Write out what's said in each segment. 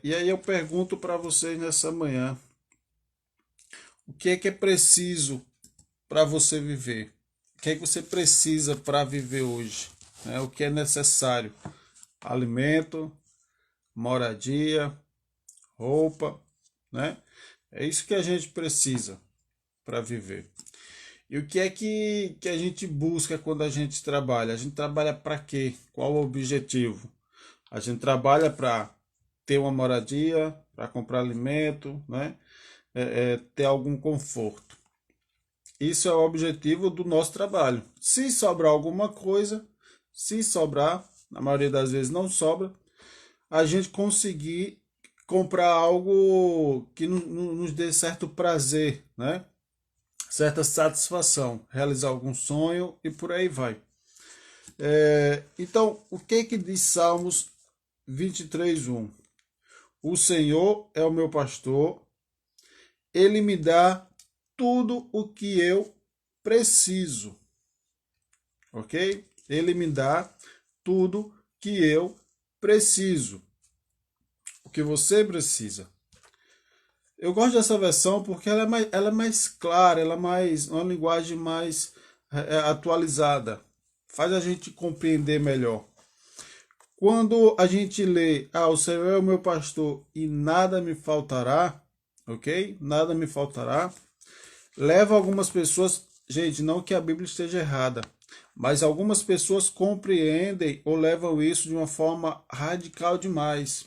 E aí eu pergunto para vocês nessa manhã, o que é preciso para você viver? O que é que você precisa para viver hoje? Né? O que é necessário? Alimento, moradia, roupa, né? É isso que a gente precisa para viver. E o que é que a gente busca quando a gente trabalha? A gente trabalha para quê? Qual o objetivo? A gente trabalha para ter uma moradia, para comprar alimento, né? Ter algum conforto. Isso é o objetivo do nosso trabalho. Se sobrar alguma coisa, se sobrar, na maioria das vezes não sobra, a gente conseguir comprar algo que nos dê certo prazer, né? Certa satisfação, realizar algum sonho e por aí vai. Então, o que diz Salmos 23:1? O Senhor é o meu pastor, ele me dá tudo o que eu preciso, ok? Ele me dá tudo que eu preciso, o que você precisa. Eu gosto dessa versão porque ela é mais clara, ela é uma linguagem mais atualizada, faz a gente compreender melhor. Quando a gente lê, o Senhor é o meu pastor e nada me faltará, ok? Nada me faltará. Leva algumas pessoas, gente, não que a Bíblia esteja errada, mas algumas pessoas compreendem ou levam isso de uma forma radical demais.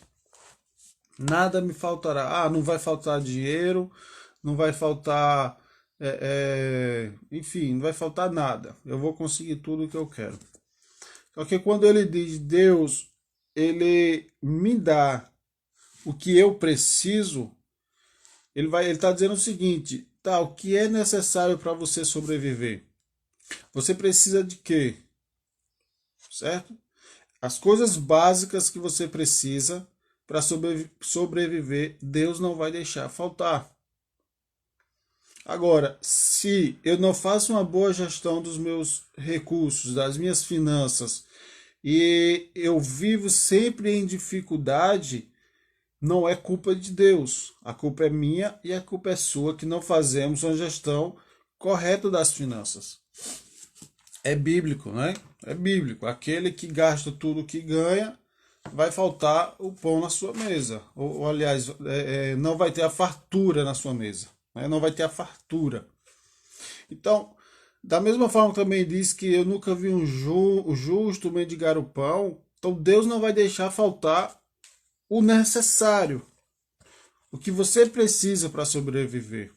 Nada me faltará. Não vai faltar dinheiro, não vai faltar, enfim, não vai faltar nada. Eu vou conseguir tudo o que eu quero. Só que quando ele diz Deus, ele me dá o que eu preciso, ele está dizendo o seguinte, tá, o que é necessário para você sobreviver? Você precisa de quê? Certo? As coisas básicas que você precisa para sobreviver, Deus não vai deixar faltar. Agora, se eu não faço uma boa gestão dos meus recursos, das minhas finanças, e eu vivo sempre em dificuldade, não é culpa de Deus. A culpa é minha e a culpa é sua que não fazemos uma gestão correta das finanças. É bíblico, né? É bíblico. Aquele que gasta tudo que ganha, vai faltar o pão na sua mesa. Aliás, não vai ter a fartura na sua mesa. Né? Não vai ter a fartura. Então, da mesma forma que também diz que eu nunca vi o justo mendigar o pão, então Deus não vai deixar faltar o necessário, o que você precisa para sobreviver.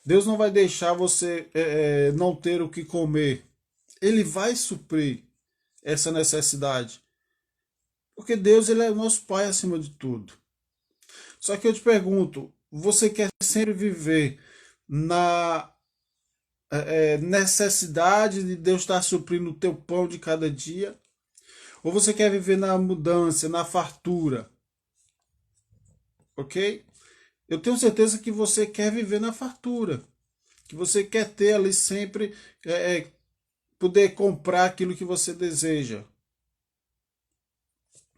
Deus não vai deixar você não ter o que comer. Ele vai suprir essa necessidade. Porque Deus ele é o nosso Pai acima de tudo. Só que eu te pergunto, você quer sempre viver na necessidade de Deus estar suprindo o teu pão de cada dia? Ou você quer viver na abundância, na fartura? Ok? Eu tenho certeza que você quer viver na fartura. Que você quer ter ali sempre, poder comprar aquilo que você deseja.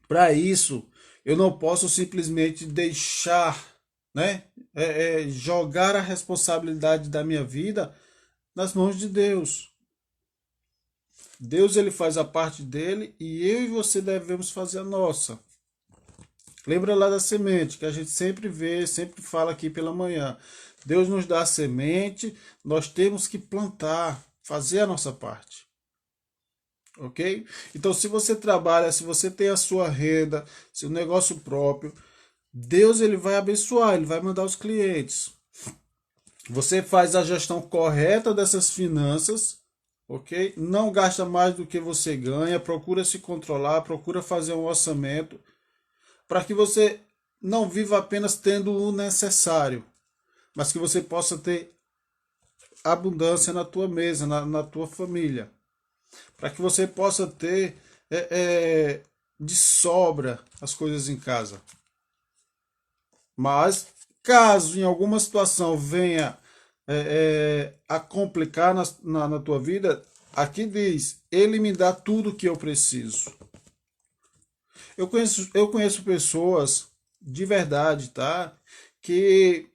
Para isso, eu não posso simplesmente deixar, né, jogar a responsabilidade da minha vida nas mãos de Deus. Deus ele faz a parte dele e eu e você devemos fazer a nossa. Lembra lá da semente que a gente sempre vê, sempre fala aqui pela manhã. Deus nos dá a semente, nós temos que plantar, fazer a nossa parte. Ok? Então, se você trabalha, se você tem a sua renda, seu negócio próprio, Deus ele vai abençoar, ele vai mandar os clientes. Você faz a gestão correta dessas finanças, ok? Não gasta mais do que você ganha, procura se controlar, procura fazer um orçamento, para que você não viva apenas tendo o necessário, mas que você possa ter abundância na tua mesa, na tua família. Para que você possa ter de sobra as coisas em casa. Mas caso em alguma situação venha a complicar na tua vida, aqui diz, ele me dá tudo o que eu preciso. Eu conheço pessoas de verdade, tá? Que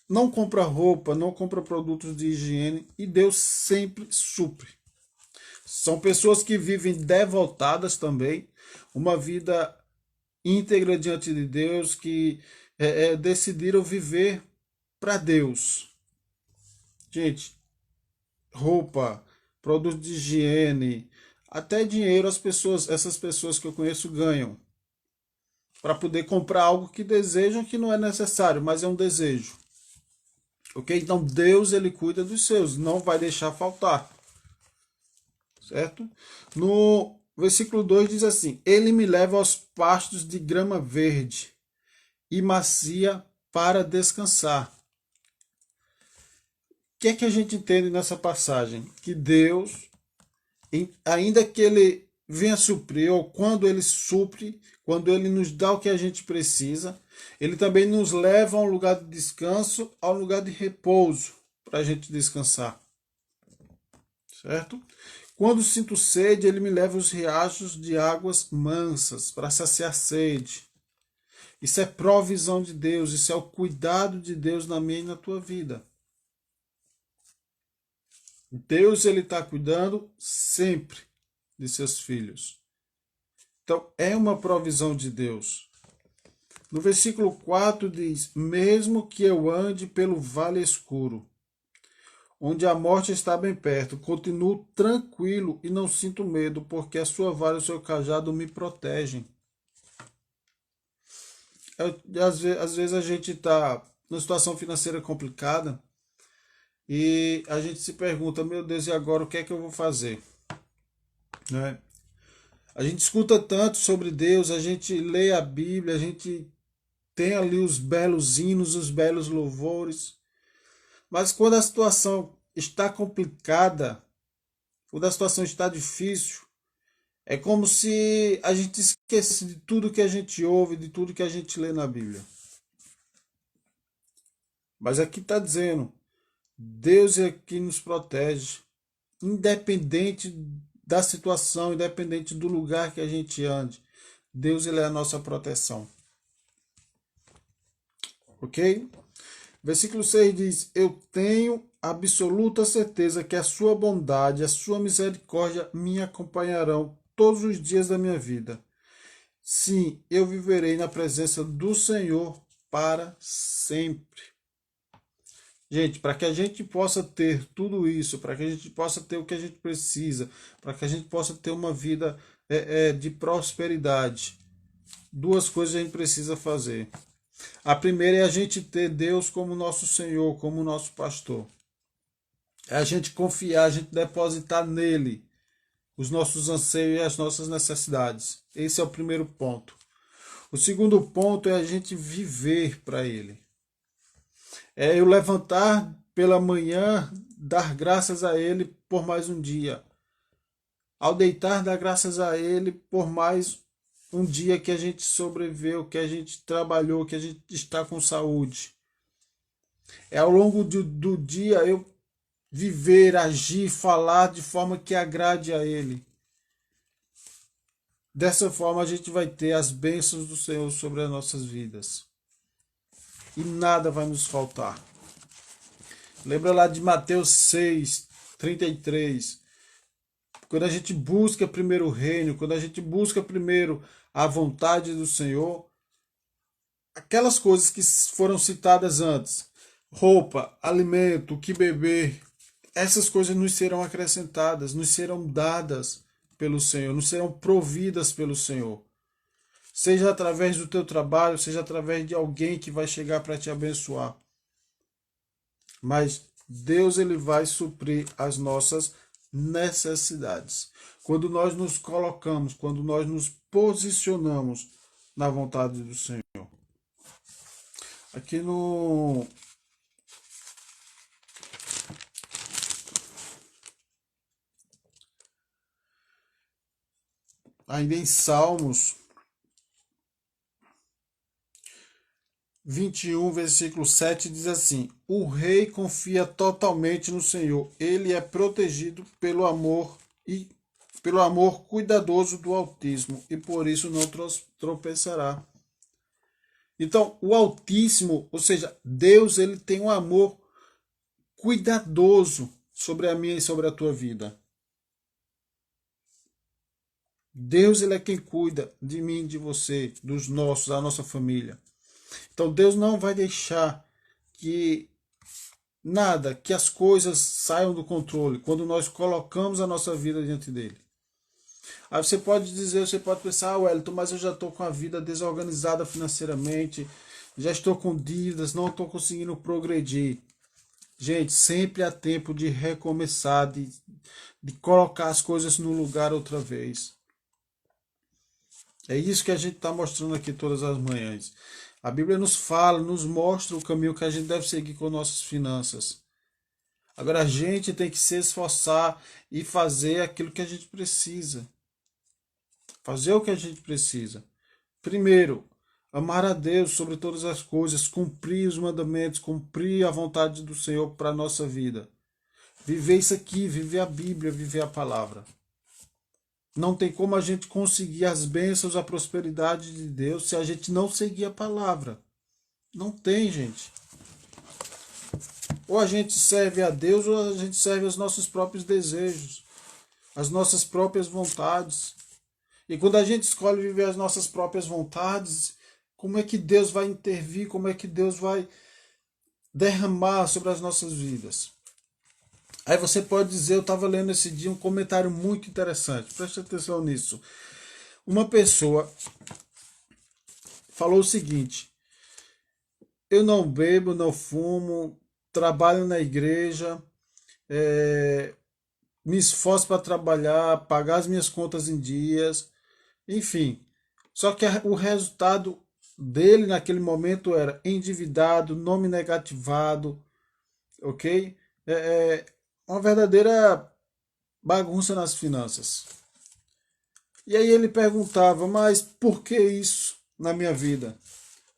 não compra roupa, não compra produtos de higiene e Deus sempre supre. São pessoas que vivem devotadas também, uma vida íntegra diante de Deus, que decidiram viver para Deus. Gente, roupa, produtos de higiene, até dinheiro essas pessoas que eu conheço ganham para poder comprar algo que desejam que não é necessário, mas é um desejo. Ok? Então Deus ele cuida dos seus, não vai deixar faltar, certo? No versículo 2 diz assim: Ele me leva aos pastos de grama verde e macia para descansar. O que é que a gente entende nessa passagem? Que Deus, ainda que ele venha suprir, ou quando ele supre, quando ele nos dá o que a gente precisa, ele também nos leva a um lugar de descanso, a um lugar de repouso, para a gente descansar. Certo? Quando sinto sede, ele me leva aos riachos de águas mansas, para saciar sede. Isso é provisão de Deus, isso é o cuidado de Deus na minha e na tua vida. Deus ele está cuidando sempre de seus filhos. Então é uma provisão de Deus. No versículo 4 diz: Mesmo que eu ande pelo vale escuro, onde a morte está bem perto, continuo tranquilo e não sinto medo, porque a sua vara e o seu cajado me protegem. Às vezes a gente está numa situação financeira complicada e a gente se pergunta: meu Deus, e agora o que é que eu vou fazer? Né? A gente escuta tanto sobre Deus, a gente lê a Bíblia, a gente tem ali os belos hinos, os belos louvores, mas quando a situação está complicada, quando a situação está difícil, é como se a gente esquecesse de tudo que a gente ouve, de tudo que a gente lê na Bíblia. Mas aqui está dizendo, Deus é que nos protege, independente da situação, independente do lugar que a gente ande. Deus ele é a nossa proteção. Ok? Versículo 6 diz: Eu tenho absoluta certeza que a sua bondade, a sua misericórdia me acompanharão todos os dias da minha vida. Sim, eu viverei na presença do Senhor para sempre. Gente, para que a gente possa ter tudo isso, para que a gente possa ter o que a gente precisa, para que a gente possa ter uma vida de prosperidade, duas coisas a gente precisa fazer. A primeira é a gente ter Deus como nosso Senhor, como nosso pastor. É a gente confiar, a gente depositar nele os nossos anseios e as nossas necessidades. Esse é o primeiro ponto. O segundo ponto é a gente viver para ele. É eu levantar pela manhã, dar graças a ele por mais um dia. Ao deitar, dar graças a ele por mais um dia que a gente sobreviveu, que a gente trabalhou, que a gente está com saúde. É ao longo do dia eu viver, agir, falar de forma que agrade a Ele. Dessa forma a gente vai ter as bênçãos do Senhor sobre as nossas vidas. E nada vai nos faltar. Lembra lá de Mateus 6, 33. Quando a gente busca primeiro o reino, quando a gente busca primeiro a vontade do Senhor, aquelas coisas que foram citadas antes, roupa, alimento, o que beber, essas coisas nos serão acrescentadas, nos serão dadas pelo Senhor, nos serão providas pelo Senhor. Seja através do teu trabalho, seja através de alguém que vai chegar para te abençoar. Mas Deus ele vai suprir as nossas necessidades. Quando nós nos colocamos, quando nós nos posicionamos na vontade do Senhor. Aqui no ainda em Salmos 21, versículo 7 diz assim: O rei confia totalmente no Senhor. Ele é protegido pelo amor e pelo amor cuidadoso do Altíssimo, e por isso não tropeçará. Então, o Altíssimo, ou seja, Deus, ele tem um amor cuidadoso sobre a minha e sobre a tua vida. Deus, ele é quem cuida de mim, de você, dos nossos, da nossa família. Então, Deus não vai deixar que nada, que as coisas saiam do controle quando nós colocamos a nossa vida diante dele. Aí você pode dizer, você pode pensar, Wellington, mas eu já estou com a vida desorganizada financeiramente, já estou com dívidas, não estou conseguindo progredir. Gente, sempre há tempo de recomeçar, de colocar as coisas no lugar outra vez. É isso que a gente está mostrando aqui todas as manhãs. A Bíblia nos fala, nos mostra o caminho que a gente deve seguir com nossas finanças. Agora a gente tem que se esforçar e fazer aquilo que a gente precisa. Fazer o que a gente precisa. Primeiro, amar a Deus sobre todas as coisas, cumprir os mandamentos, cumprir a vontade do Senhor para a nossa vida. Viver isso aqui, viver a Bíblia, viver a palavra. Não tem como a gente conseguir as bênçãos, a prosperidade de Deus se a gente não seguir a palavra. Não tem, gente. Ou a gente serve a Deus ou a gente serve aos nossos próprios desejos, as nossas próprias vontades. E quando a gente escolhe viver as nossas próprias vontades, como é que Deus vai intervir? Como é que Deus vai derramar sobre as nossas vidas? Aí você pode dizer, eu estava lendo esse dia um comentário muito interessante, preste atenção nisso. Uma pessoa falou o seguinte: eu não bebo, não fumo, trabalho na igreja, me esforço para trabalhar, pagar as minhas contas em dias, enfim. Só que o resultado dele naquele momento era endividado, nome negativado, ok? Uma verdadeira bagunça nas finanças. E aí ele perguntava, mas por que isso na minha vida?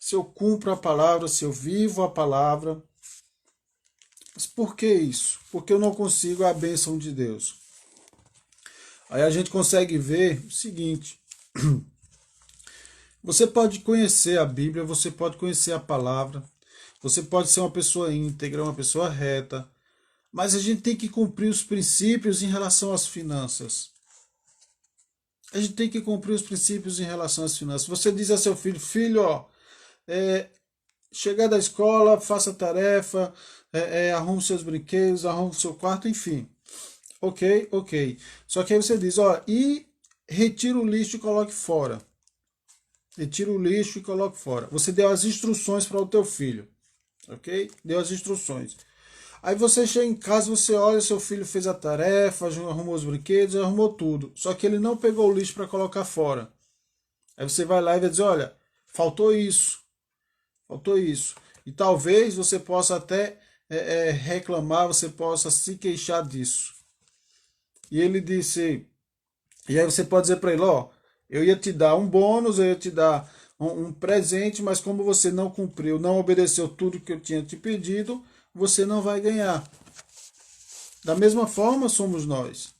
Se eu cumpro a palavra, se eu vivo a palavra, mas por que isso? Porque eu não consigo a bênção de Deus. Aí a gente consegue ver o seguinte: você pode conhecer a Bíblia, você pode conhecer a palavra, você pode ser uma pessoa íntegra, uma pessoa reta, mas a gente tem que cumprir os princípios em relação às finanças. A gente tem que cumprir os princípios em relação às finanças. Você diz a seu filho, filho, ó, chegar da escola, faça tarefa, arrume seus brinquedos, arrume seu quarto, enfim. Ok, ok. Só que aí você diz, ó, e retira o lixo e coloque fora. Retira o lixo e coloque fora. Você deu as instruções para o teu filho, ok? Deu as instruções. Aí você chega em casa, você olha, seu filho fez a tarefa, arrumou os brinquedos, arrumou tudo. Só que ele não pegou o lixo para colocar fora. Aí você vai lá e vai dizer, olha, faltou isso. Faltou isso. E talvez você possa até reclamar, você possa se queixar disso. E ele disse, e aí você pode dizer para ele, ó, eu ia te dar um bônus, eu ia te dar um presente, mas como você não cumpriu, não obedeceu tudo que eu tinha te pedido, você não vai ganhar. Da mesma forma somos nós.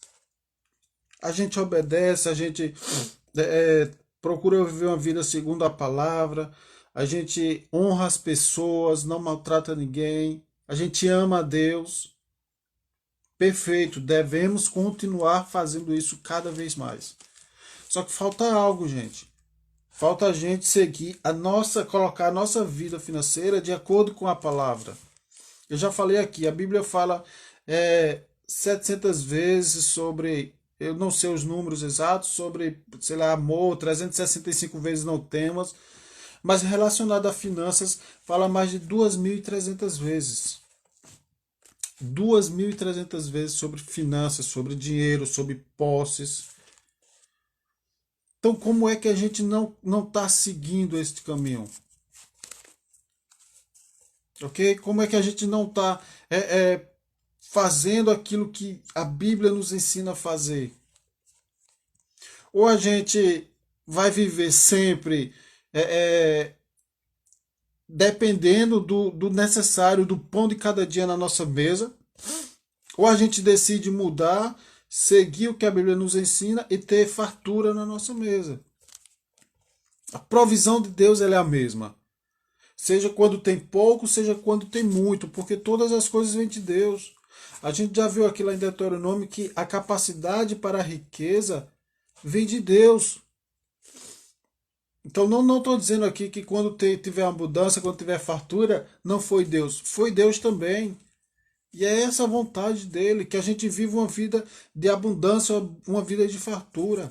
A gente obedece, a gente procura viver uma vida segundo a palavra, a gente honra as pessoas, não maltrata ninguém, a gente ama a Deus. Perfeito, devemos continuar fazendo isso cada vez mais. Só que falta algo, gente. Falta a gente seguir colocar a nossa vida financeira de acordo com a palavra. Eu já falei aqui, a Bíblia fala 700 vezes sobre, eu não sei os números exatos, sobre, sei lá, amor, 365 vezes não temas, mas relacionado a finanças, fala mais de 2.300 vezes. 2.300 vezes sobre finanças, sobre dinheiro, sobre posses. Então, como é que a gente não está seguindo este caminho? Ok? Como é que a gente não está fazendo aquilo que a Bíblia nos ensina a fazer? Ou a gente vai viver sempre dependendo do necessário, do pão de cada dia na nossa mesa, ou a gente decide mudar, seguir o que a Bíblia nos ensina e ter fartura na nossa mesa. A provisão de Deus ela é a mesma. Seja quando tem pouco, seja quando tem muito, porque todas as coisas vêm de Deus. A gente já viu aqui lá em Deuteronômio que a capacidade para a riqueza vem de Deus. Então não estou dizendo aqui que quando tiver abundância, quando tiver fartura, não foi Deus. Foi Deus também. E é essa a vontade dele, que a gente viva uma vida de abundância, uma vida de fartura.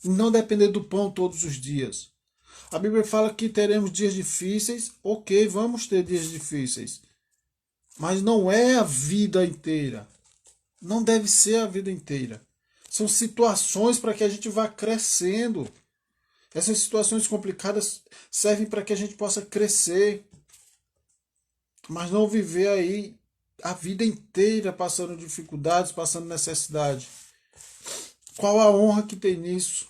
Não depender do pão todos os dias. A Bíblia fala que teremos dias difíceis, ok, vamos ter dias difíceis. Mas não é a vida inteira. Não deve ser a vida inteira. São situações para que a gente vá crescendo. Essas situações complicadas servem para que a gente possa crescer. Mas não viver aí a vida inteira passando dificuldades, passando necessidade. Qual a honra que tem nisso?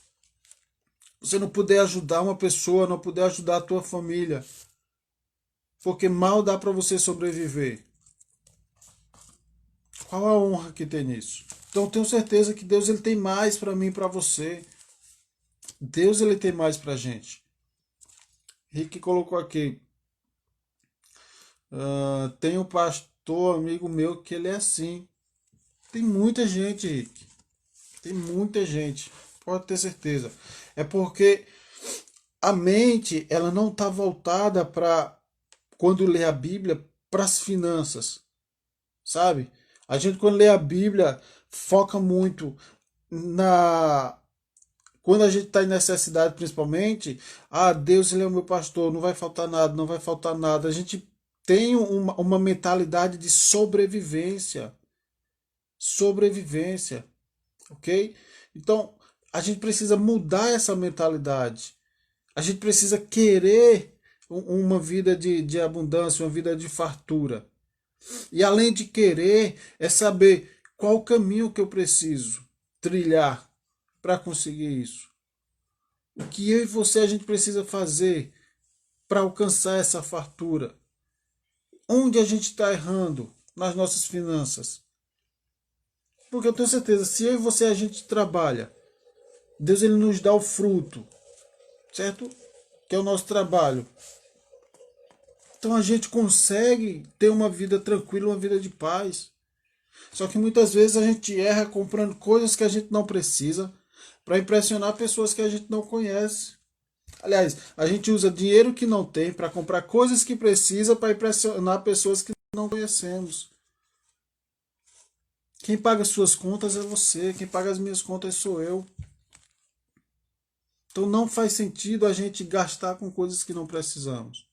Você não puder ajudar uma pessoa, não puder ajudar a tua família, porque mal dá para você sobreviver. Qual a honra que tem nisso? Então eu tenho certeza que Deus ele tem mais para mim e para você. Deus ele tem mais para a gente. Rick colocou aqui. Tem um pastor amigo meu que ele é assim. Tem muita gente, Rick. Tem muita gente. Pode ter certeza. É porque a mente ela não está voltada para, quando lê a Bíblia, para as finanças. Sabe? A gente quando lê a Bíblia foca muito na... Quando a gente está em necessidade, principalmente, Deus ele é o meu pastor, não vai faltar nada, não vai faltar nada. A gente tem uma mentalidade de sobrevivência. Sobrevivência, ok? Então, a gente precisa mudar essa mentalidade. A gente precisa querer uma vida de abundância, uma vida de fartura. E além de querer, é saber qual o caminho que eu preciso trilhar para conseguir isso. O que eu e você a gente precisa fazer para alcançar essa fartura. Onde a gente está errando nas nossas finanças. Porque eu tenho certeza, se eu e você a gente trabalha, Deus ele nos dá o fruto, certo? Que é o nosso trabalho. Então a gente consegue ter uma vida tranquila, uma vida de paz. Só que muitas vezes a gente erra comprando coisas que a gente não precisa para impressionar pessoas que a gente não conhece. Aliás, a gente usa dinheiro que não tem para comprar coisas que precisa para impressionar pessoas que não conhecemos. Quem paga suas contas é você, quem paga as minhas contas sou eu. Então não faz sentido a gente gastar com coisas que não precisamos.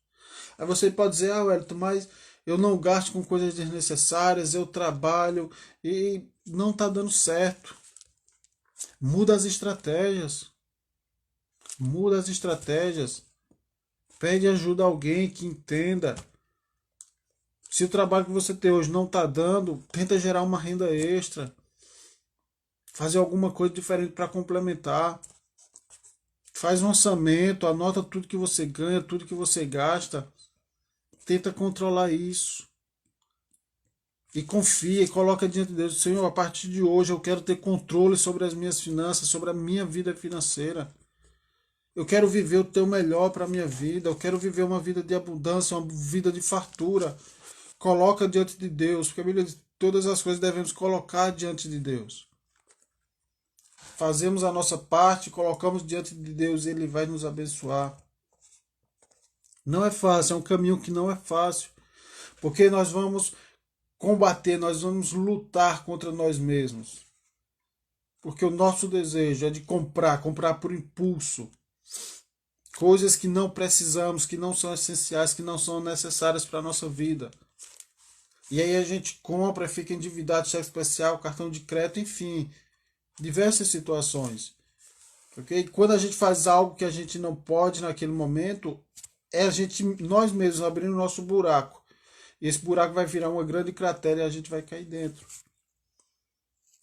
Aí você pode dizer, Wellington, mas eu não gasto com coisas desnecessárias, eu trabalho e não está dando certo. Muda as estratégias. Muda as estratégias. Pede ajuda a alguém que entenda. Se o trabalho que você tem hoje não está dando, tenta gerar uma renda extra. Fazer alguma coisa diferente para complementar. Faz um orçamento, anota tudo que você ganha, tudo que você gasta. Tenta controlar isso. E confia e coloca diante de Deus. Senhor, a partir de hoje eu quero ter controle sobre as minhas finanças, sobre a minha vida financeira. Eu quero viver o teu melhor para a minha vida. Eu quero viver uma vida de abundância, uma vida de fartura. Coloca diante de Deus, porque a Bíblia diz que todas as coisas devemos colocar diante de Deus. Fazemos a nossa parte, colocamos diante de Deus e Ele vai nos abençoar. Não é fácil, é um caminho que não é fácil, porque nós vamos combater, nós vamos lutar contra nós mesmos. Porque o nosso desejo é de comprar por impulso. Coisas que não precisamos, que não são essenciais, que não são necessárias para a nossa vida. E aí a gente compra, fica endividado, cheque especial, cartão de crédito, enfim, diversas situações. Okay? Quando a gente faz algo que a gente não pode naquele momento, é a gente, nós mesmos, abrindo o nosso buraco. E esse buraco vai virar uma grande cratera e a gente vai cair dentro.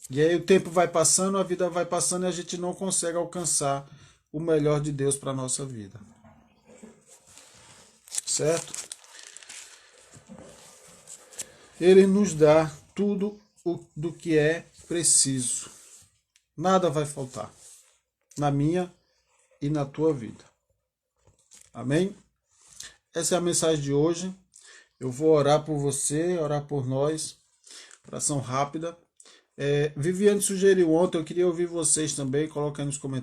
E aí o tempo vai passando, a vida vai passando e a gente não consegue alcançar o melhor de Deus para a nossa vida. Certo? Ele nos dá tudo do que é preciso. Nada vai faltar na minha e na tua vida. Amém? Essa é a mensagem de hoje. Eu vou orar por você, orar por nós. Oração rápida. Viviane sugeriu ontem, eu queria ouvir vocês também. Coloca aí nos comentários.